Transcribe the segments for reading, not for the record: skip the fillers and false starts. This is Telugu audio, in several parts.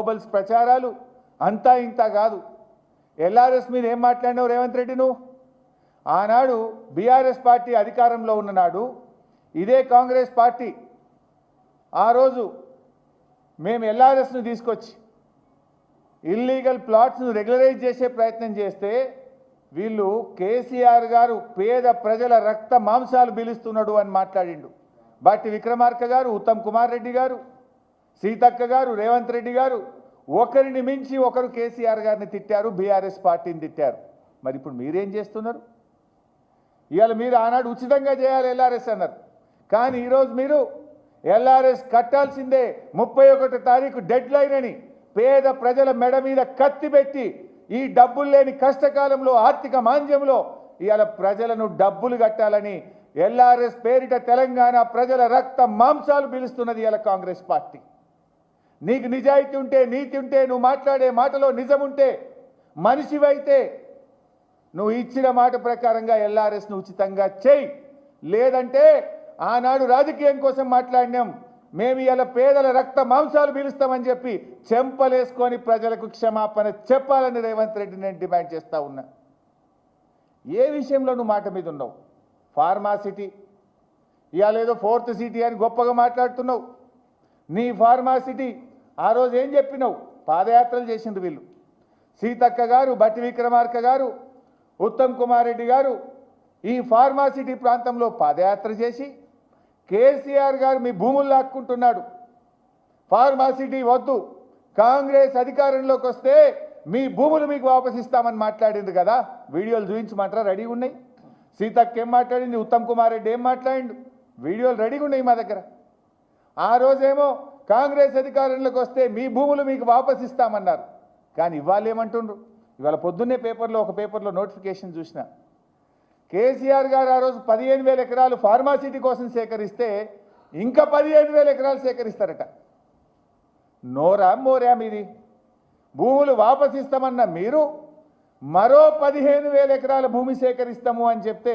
గోబల్స్ ప్రచారాలు అంతా ఇంత కాదు. ఎల్ఆర్ఎస్ మీద ఏం మాట్లాడినావు రేవంత్ రెడ్డి నువ్వు? ఆనాడు బీఆర్ఎస్ పార్టీ అధికారంలో ఉన్ననాడు ఇదే కాంగ్రెస్ పార్టీ ఆ రోజు మేము ఎల్ఆర్ఎస్ను తీసుకొచ్చి ఇల్లీగల్ ప్లాట్స్ను రెగ్యులరైజ్ చేసే ప్రయత్నం చేస్తే వీళ్ళు కేసీఆర్ గారు పేద ప్రజల రక్త మాంసాలు పీలుస్తున్నాడు అని మాట్లాడిండు. బట్టి విక్రమార్క గారు, ఉత్తమ్ కుమార్ రెడ్డి గారు, సీతక్క గారు, రేవంత్ రెడ్డి గారు ఒకరిని మించి ఒకరు కేసీఆర్ గారిని తిట్టారు, బీఆర్ఎస్ పార్టీని తిట్టారు. మరి ఇప్పుడు మీరేం చేస్తున్నారు? ఇవాళ మీరు ఆనాడు ఉచితంగా చేయాలి ఎల్ఆర్ఎస్ అన్నారు, కానీ ఈరోజు మీరు ఎల్ఆర్ఎస్ కట్టాల్సిందే 31 తారీఖు డెడ్ లైన్ అని పేద ప్రజల మెడ మీద కత్తి పెట్టి ఈ డబ్బులు లేని కష్టకాలంలో ఆర్థిక మాంద్యంలో ఇవాళ ప్రజలను డబ్బులు కట్టాలని ఎల్ఆర్ఎస్ పేరిట తెలంగాణ ప్రజల రక్త మాంసాలు పీలుస్తున్నది ఇవాళ కాంగ్రెస్ పార్టీ. నీకు నిజాయితీ ఉంటే, నీతి ఉంటే, నువ్వు మాట్లాడే మాటలో నిజం ఉంటే, మనిషివైతే నువ్వు ఇచ్చిన మాట ప్రకారంగా ఎల్ఆర్ఎస్ను ఉచితంగా చేయి. లేదంటే ఆనాడు రాజకీయం కోసం మాట్లాడినాం, మేము ఇలా పేదల రక్త మాంసాలు పీలుస్తామని చెప్పి చెంపలేసుకొని ప్రజలకు క్షమాపణ చెప్పాలని రేవంత్ రెడ్డి నేను డిమాండ్ చేస్తా ఉన్నా. ఏ విషయంలో నువ్వు మాట మీద ఉన్నావు? ఫార్మాసిటీ ఇవాళ ఏదో 4th సిటీ అని గొప్పగా మాట్లాడుతున్నావు. నీ ఫార్మాసిటీ ఆ రోజు ఏం చెప్పినావు? పాదయాత్రలు చేసిండ్రు వీళ్ళు. సీతక్క గారు, బట్టి విక్రమార్క గారు, ఉత్తమ్ కుమార్ రెడ్డి గారు ఈ ఫార్మాసిటీ ప్రాంతంలో పాదయాత్ర చేసి కేసీఆర్ గారు మీ భూములు లాక్కుంటున్నాడు, ఫార్మాసిటీ వద్దు, కాంగ్రెస్ అధికారంలోకి వస్తే మీ భూములు మీకు వాపసు ఇస్తామని మాట్లాడింది కదా. వీడియోలు చూపించమంటారా? రెడీగా ఉన్నాయి. సీతక్క ఏం మాట్లాడింది, ఉత్తమ్ కుమార్ రెడ్డి ఏం మాట్లాడిండు, వీడియోలు రెడీగా ఉన్నాయి మా దగ్గర. ఆ రోజేమో కాంగ్రెస్ అధికారంలోకి వస్తే మీ భూములు మీకు వాపసు ఇస్తామన్నారు, కానీ ఇవాళ ఏమంటుండ్రు? ఇవాళ పొద్దున్నే ఒక పేపర్లో నోటిఫికేషన్ చూసిన, కేసీఆర్ గారు ఆ రోజు 15,000 ఎకరాలు ఫార్మాసిటీ కోసం సేకరిస్తే ఇంకా 15,000 ఎకరాలు సేకరిస్తారట. నోరా మోరా మీది? భూములు వాపసు ఇస్తామన్న మీరు మరో 15,000 ఎకరాల భూమి సేకరిస్తాము అని చెప్తే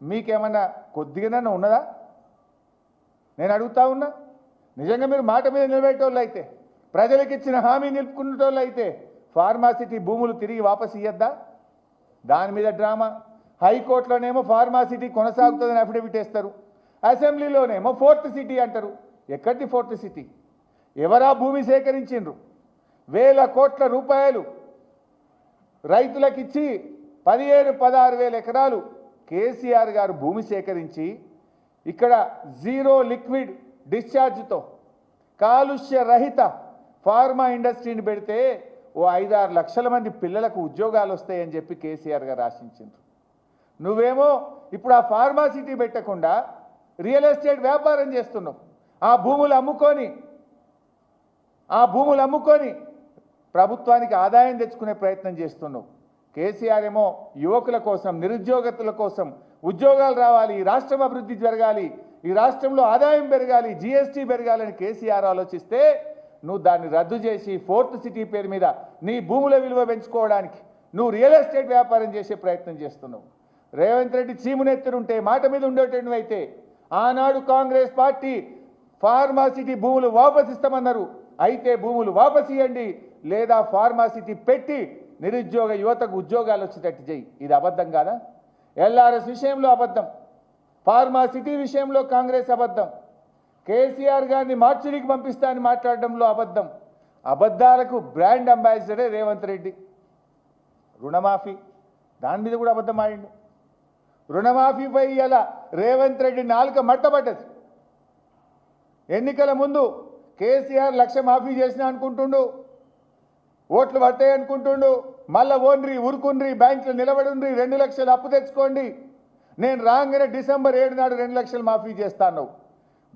మీకేమన్నా కొద్దిగానే ఉన్నదా? నేను అడుగుతా ఉన్నా. నిజంగా మీరు మాట మీద నిలబెట్టేవాళ్ళు అయితే, ప్రజలకు ఇచ్చిన హామీ నిలుపుకునేటోళ్ళు అయితే ఫార్మాసిటీ భూములు తిరిగి వాపసు ఇయ్యద్దా? దాని మీద డ్రామా. హైకోర్టులోనేమో ఫార్మాసిటీ కొనసాగుతుందని అఫిడవిట్ వేస్తారు, అసెంబ్లీలోనేమో 4th సిటీ అంటారు. ఎక్కడి 4th సిటీ? ఎవరా భూమి సేకరించిండ్రు? వేల కోట్ల రూపాయలు రైతులకు ఇచ్చి 15,000-16,000 ఎకరాలు కేసీఆర్ గారు భూమి సేకరించి ఇక్కడ జీరో లిక్విడ్ డిశ్చార్జ్తో కాలుష్య రహిత ఫార్మా ఇండస్ట్రీని పెడితే ఓ 5-6 లక్షల మంది పిల్లలకు ఉద్యోగాలు వస్తాయని చెప్పి కేసీఆర్ గారు ఆశించారు. నువ్వేమో ఇప్పుడు ఆ ఫార్మాసిటీ పెట్టకుండా రియల్ ఎస్టేట్ వ్యాపారం చేస్తున్నావు. ఆ భూములు అమ్ముకొని ప్రభుత్వానికి ఆదాయం తెచ్చుకునే ప్రయత్నం చేస్తున్నావు. కేసీఆర్ ఏమో యువకుల కోసం, నిరుద్యోగతుల కోసం ఉద్యోగాలు రావాలి, ఈ రాష్ట్రం అభివృద్ధి జరగాలి, ఈ రాష్ట్రంలో ఆదాయం పెరగాలి, జీఎస్టీ పెరగాలని కేసీఆర్ ఆలోచిస్తే నువ్వు దాన్ని రద్దు చేసి 4th సిటీ పేరు మీద నీ భూముల విలువ పెంచుకోవడానికి నువ్వు రియల్ ఎస్టేట్ వ్యాపారం చేసే ప్రయత్నం చేస్తున్నావు. రేవంత్ రెడ్డి చీమునెత్తురుంటే, మాట మీద ఉండేటైతే ఆనాడు కాంగ్రెస్ పార్టీ ఫార్మాసిటీ భూములు వాపసు ఇస్తామన్నారు. అయితే భూములు వాపసు ఇవ్వండి, లేదా ఫార్మాసిటీ పెట్టి నిరుద్యోగ యువతకు ఉద్యోగాలు వచ్చేటట్టు చేయి. ఇది అబద్ధం కాదా? ఎల్ఆర్ఎస్ విషయంలో అబద్ధం, ఫార్మాసిటీ విషయంలో కాంగ్రెస్ అబద్ధం, కేసీఆర్ గారిని మార్చిడికి పంపిస్తా అని మాట్లాడడంలో అబద్ధం. అబద్ధాలకు బ్రాండ్ అంబాసిడరే రేవంత్ రెడ్డి. రుణమాఫీ దాని మీద కూడా అబద్ధం ఆడిండు. రుణమాఫీపై ఇలా రేవంత్ రెడ్డి నాలుక మట్టబడ్డది. ఎన్నికల ముందు కేసీఆర్ 1,00,000 మాఫీ చేసిన అనుకుంటుండు, ఓట్లు పడతాయి అనుకుంటుండు. మళ్ళా ఓన్రి ఉరుకుండ్రి, బ్యాంకులు నిలబడుండ్రి, 2 లక్షలు అప్పు తెచ్చుకోండి, నేను రాగానే డిసెంబర్ 7 నాడు 2 లక్షలు మాఫీ చేస్తాను.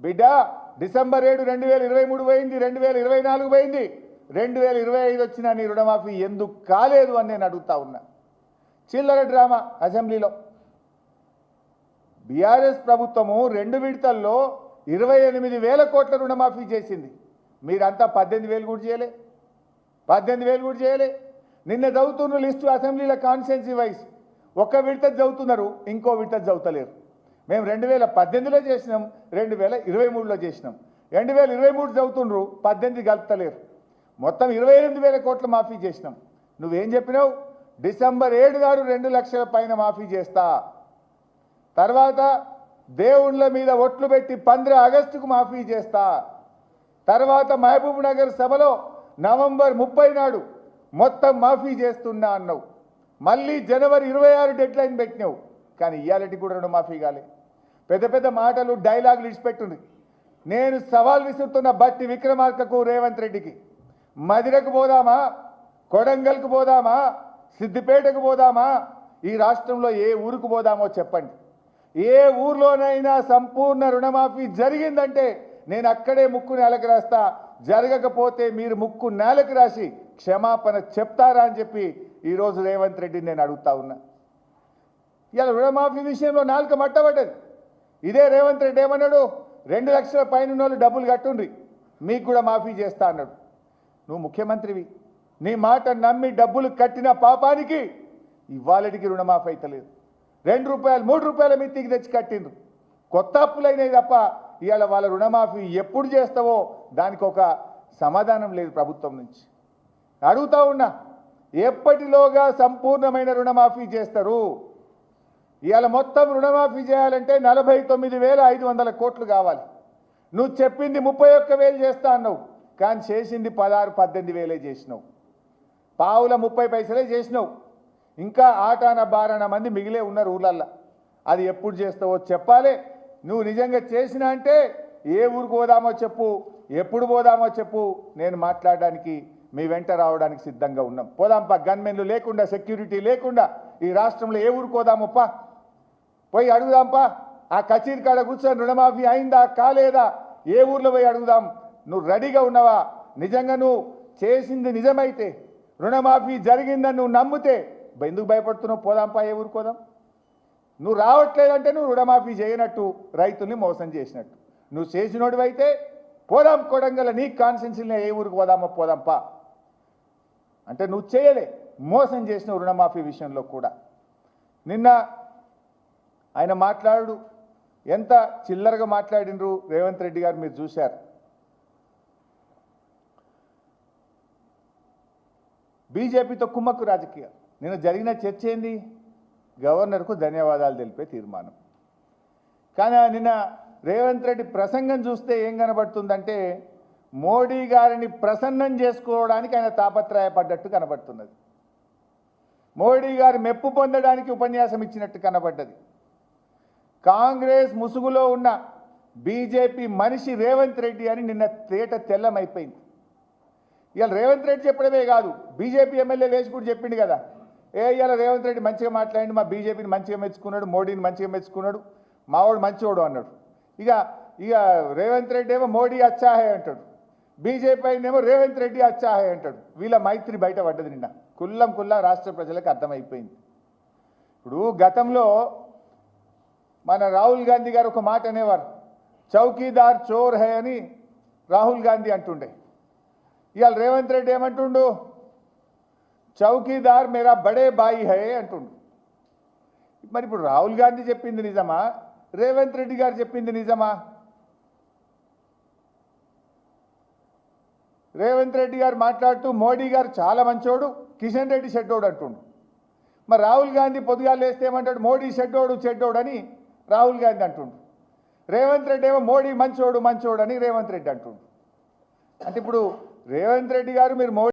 బిడ్డ, డిసెంబర్ 7 2023 పోయింది, 2024 పోయింది, 2025 వచ్చినా నీ రుణమాఫీ ఎందుకు కాలేదు అని నేను అడుగుతా ఉన్నా. చిల్లర డ్రామా అసెంబ్లీలో. బీఆర్ఎస్ ప్రభుత్వము 2 విడతల్లో 28,000 కోట్ల రుణమాఫీ చేసింది. మీరంతా 18,000 కూడా చేయలే, 18,000 కూడా చేయలే. నిన్న చదువుతున్న లిస్టు అసెంబ్లీలో కాన్స్టిట్యున్సీ వైజ్ ఒక విడత చదువుతున్నారు, ఇంకో విడత చదువుతలేరు. మేము 2018లో చేసినాం, 2023లో చేసినాం. 2023 చదువుతుండ్రు, 18 కలుపుతలేరు. మొత్తం 28,000 కోట్లు మాఫీ చేసినాం. నువ్వేం చెప్పినావు? డిసెంబర్ 7 నాడు 2 లక్షల పైన మాఫీ చేస్తా, తర్వాత దేవుళ్ళ మీద ఒట్లు పెట్టి 15 ఆగస్టుకు మాఫీ చేస్తా, తర్వాత మహబూబ్ నగర్ సభలో నవంబర్ 30 నాడు మొత్తం మాఫీ చేస్తున్నా అన్నావు. మళ్ళీ జనవరి 26 డెడ్ లైన్ పెట్టినావు. కానీ ఇయాలటి కూడా రుణమాఫీ కాలే. పెద్ద పెద్ద మాటలు డైలాగులు ఇచ్చిపెట్టుంది. నేను సవాల్ విసురుతున్న బట్టి విక్రమార్కకు, రేవంత్ రెడ్డికి, మదిరకు పోదామా, కొడంగల్కు పోదామా, సిద్దిపేటకు పోదామా, ఈ రాష్ట్రంలో ఏ ఊరుకు పోదామో చెప్పండి. ఏ ఊర్లోనైనా సంపూర్ణ రుణమాఫీ జరిగిందంటే నేను అక్కడే ముక్కు నేలకు రాస్తా. జరగకపోతే మీరు ముక్కు నేలకు రాసి క్షమాపణ చెప్తారా అని చెప్పి ఈరోజు రేవంత్ రెడ్డిని నేను అడుగుతా ఉన్నా. ఇలా రుణమాఫీ విషయంలో నాలుక మట్టబడ్డది. ఇదే రేవంత్ రెడ్డి ఏమన్నాడు? 2 లక్షల పైన వాళ్ళు డబ్బులు కట్టుండ్రి, మీకు కూడా మాఫీ చేస్తా అన్నాడు. నువ్వు ముఖ్యమంత్రివి, నీ మాట నమ్మి డబ్బులు కట్టిన పాపానికి ఇవాళటికి రుణమాఫీ అవుతలేదు. 2 రూపాయలు 3 రూపాయల మిత్తికి తెచ్చి కట్టిండ్రు. కొత్త అప్పులైనవి తప్ప ఇవాళ వాళ్ళ రుణమాఫీ ఎప్పుడు చేస్తావో దానికి ఒక సమాధానం లేదు ప్రభుత్వం నుంచి. అడుగుతా ఉన్నా, ఎప్పటిలోగా సంపూర్ణమైన రుణమాఫీ చేస్తారు? ఇవాళ మొత్తం రుణమాఫీ చేయాలంటే 49,500 కోట్లు కావాలి. నువ్వు చెప్పింది 31,000 చేస్తా అన్నావు, కానీ చేసింది 16-18 చేసినావు. పావుల 30 పైసలే చేసినావు. ఇంకా ఆటాన బారాన మంది మిగిలే ఉన్నారు ఊళ్ళల్లో. అది ఎప్పుడు చేస్తావో చెప్పాలి. నువ్వు నిజంగా చేసినా అంటే ఏ ఊరికి పోదామో చెప్పు, ఎప్పుడు పోదామో చెప్పు. నేను మాట్లాడడానికి మీ వెంట రావడానికి సిద్ధంగా ఉన్నాం. పోదాంపా, గన్మెన్లు లేకుండా, సెక్యూరిటీ లేకుండా ఈ రాష్ట్రంలో ఏ ఊరికి పోదామప్పా, పోయి అడుగుదాంపా. ఆ కచేరీ కాడ కూర్చొని రుణమాఫీ అయిందా కాలేదా ఏ ఊర్లో పోయి అడుగుదాం. నువ్వు రెడీగా ఉన్నావా? నిజంగా నువ్వు చేసింది నిజమైతే, రుణమాఫీ జరిగిందని నువ్వు నమ్మితే ఎందుకు భయపడుతున్నావు? పోదాంపా, ఏ ఊరికి పోదాం. నువ్వు రావట్లేదంటే నువ్వు రుణమాఫీ చేయనట్టు, రైతుల్ని మోసం చేసినట్టు. నువ్వు చేసినోడివైతే పోదాం, కొడంగల్ నీ కాన్స్టిట్యున్సీలో ఏ ఊరికి పోదామో పోదాంపా అంటే నువ్వు చేయలే, మోసం చేసిన రుణమాఫీ విషయంలో కూడా. నిన్న ఆయన మాట్లాడు ఎంత చిల్లరగా మాట్లాడినరు రేవంత్ రెడ్డి గారు, మీరు చూశారు. బీజేపీతో కుమ్మక్కు రాజకీయాలు. నిన్న జరిగిన చర్చ ఏంది? గవర్నర్కు ధన్యవాదాలు తెలిపే తీర్మానం. కానీ నిన్న రేవంత్ రెడ్డి ప్రసంగం చూస్తే ఏం కనబడుతుందంటే మోడీ గారిని ప్రసన్నం చేసుకోవడానికి ఆయన తాపత్రయపడ్డట్టు కనబడుతున్నది. మోడీ గారి మెప్పు పొందడానికి ఉపన్యాసం ఇచ్చినట్టు కనబడ్డది. కాంగ్రెస్ ముసుగులో ఉన్న బీజేపీ మనిషి రేవంత్ రెడ్డి అని నిన్న తేట తెల్లమైపోయింది. ఇవాళ రేవంత్ రెడ్డి చెప్పడమే కాదు, బీజేపీ ఎమ్మెల్యే లేచి కూడా చెప్పిండు కదా, ఇవాళ రేవంత్ రెడ్డి మంచిగా మాట్లాడి, మా బీజేపీని మంచిగా మెచ్చుకున్నాడు, మోడీని మంచిగా మెచ్చుకున్నాడు, మావాడు మంచివాడు అన్నాడు. ఇక ఇక రేవంత్ రెడ్డి ఏమో మోడీ అచ్చాహే అంటాడు, బీజేపీ అయినేమో రేవంత్ రెడ్డి అచ్చాహే అంటాడు. వీళ్ళ మైత్రి బయటపడ్డది నిన్న కుల్లా రాష్ట్ర ప్రజలకు అర్థమైపోయింది. ఇప్పుడు గతంలో మన రాహుల్ గాంధీ గారు ఒక మాట అనేవారు, చౌకీదార్ చోర్ హై అని రాహుల్ గాంధీ అంటుండే. ఇవాళ రేవంత్ రెడ్డి ఏమంటుండు? చౌకీదార్ మేరా బడే బాయి హై అంటుండు. మరి ఇప్పుడు రాహుల్ గాంధీ చెప్పింది నిజమా, రేవంత్ రెడ్డి గారు చెప్పింది నిజమా? రేవంత్ రెడ్డి గారు మాట్లాడుతూ మోడీ గారు చాలా మంచోడు, కిషన్ రెడ్డి చెడ్డోడు అంటుండు. మరి రాహుల్ గాంధీ పొద్దుగా లేస్తే ఏమంటాడు? మోడీ చెడ్డోడు అని రాహుల్ గాంధీ అంటుండు. రేవంత్ రెడ్డి ఏమో మోడీ మంచోడు అని రేవంత్ రెడ్డి అంటుండు. అంటే ఇప్పుడు రేవంత్ రెడ్డి గారు మీరు మోడీ